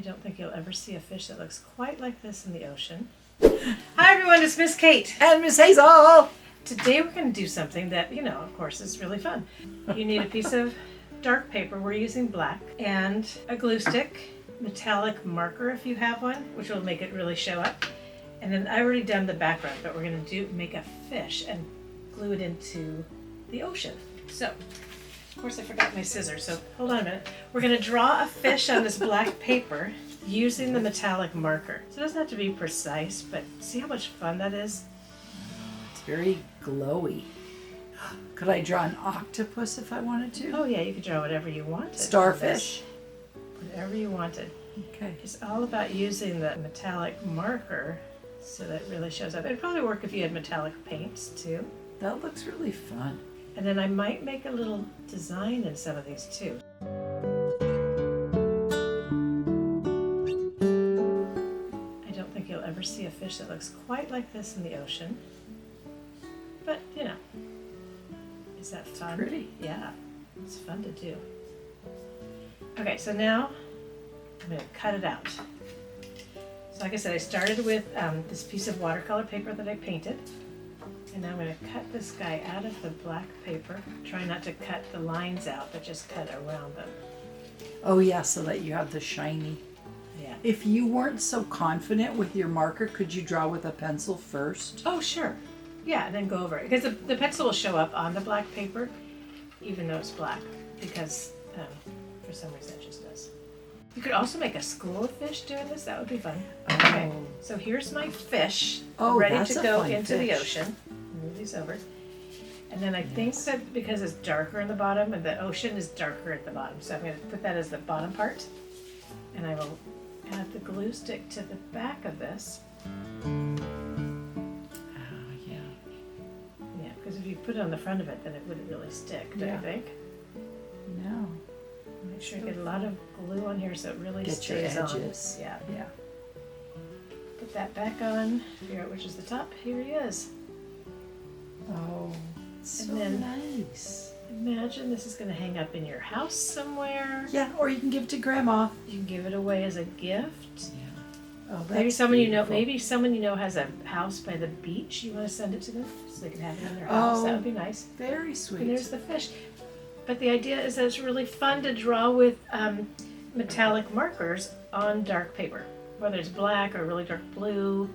don't think you'll ever see a fish that looks quite like this in the ocean. Hi everyone, it's Miss Kate. And Miss Hazel. Today we're going to do something that, of course, is really fun. You need a piece of dark paper. We're using black, and a glue stick, metallic marker if you have one, which will make it really show up. And then I already done the background, but we're going to make a fish and glue it into the ocean. So, of course I forgot my scissors, so hold on a minute. We're going to draw a fish on this black paper using the metallic marker. So it doesn't have to be precise, but see how much fun that is? It's very glowy. Could I draw an octopus if I wanted to? Oh yeah, you could draw whatever you wanted. Starfish. Whatever you wanted. Okay. It's all about using the metallic marker so that it really shows up. It'd probably work if you had metallic paints too. That looks really fun. And then I might make a little design in some of these too. I don't think you'll ever see a fish that looks quite like this in the ocean. But, is that fun? Pretty. Yeah, it's fun to do. Okay, so now I'm going to cut it out. So like I said, I started with this piece of watercolor paper that I painted. And now I'm going to cut this guy out of the black paper. Try not to cut the lines out, but just cut around them. Oh yeah, so that you have the shiny. Yeah. If you weren't so confident with your marker, could you draw with a pencil first? Oh, sure. Yeah, and then go over it. Because the pencil will show up on the black paper, even though it's black. Because for some reason it just does. You could also make a school of fish doing this. That would be fun. Okay, so here's my fish ready to go into the ocean. Move these over. And then I think that because it's darker in the bottom, and the ocean is darker at the bottom, so I'm going to put that as the bottom part. And I will add the glue stick to the back of this. Yeah, because if you put it on the front of it, then it wouldn't really stick, don't you think? No. Make sure you get a lot of glue on here so it really Get your stays edges. on. Yeah. Yeah. Put that back on. Figure out which is the top. Here he is. Oh, so And then- nice. Imagine this is going to hang up in your house somewhere. Yeah, or you can give it to Grandma. You can give it away as a gift. Yeah. Oh, that's Maybe someone beautiful. maybe someone has a house by the beach. You want to send it to them so they can have it in their house. That would be nice. Very sweet. And there's the fish. But the idea is that it's really fun to draw with metallic markers on dark paper, whether it's black or really dark blue.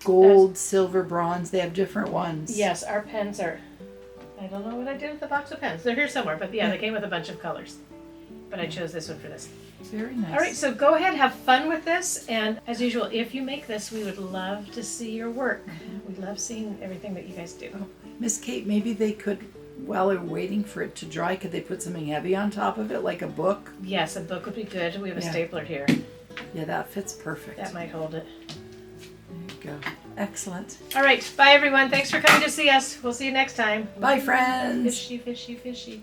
Gold, silver, bronze. They have different ones. Yes, our pens are. I don't know what I did with the box of pens. They're here somewhere, but yeah, they came with a bunch of colors. But I chose this one for this. Very nice. All right, so go ahead, have fun with this, and as usual, if you make this, we would love to see your work. We love seeing everything that you guys do. Miss Kate, maybe they could, while they're waiting for it to dry, could they put something heavy on top of it, like a book? Yes, a book would be good. We have a stapler here. Yeah, that fits perfect. That might hold it. There you go. Excellent. All right, bye everyone. Thanks for coming to see us. We'll see you next time. Bye, friends. Fishy, fishy, fishy.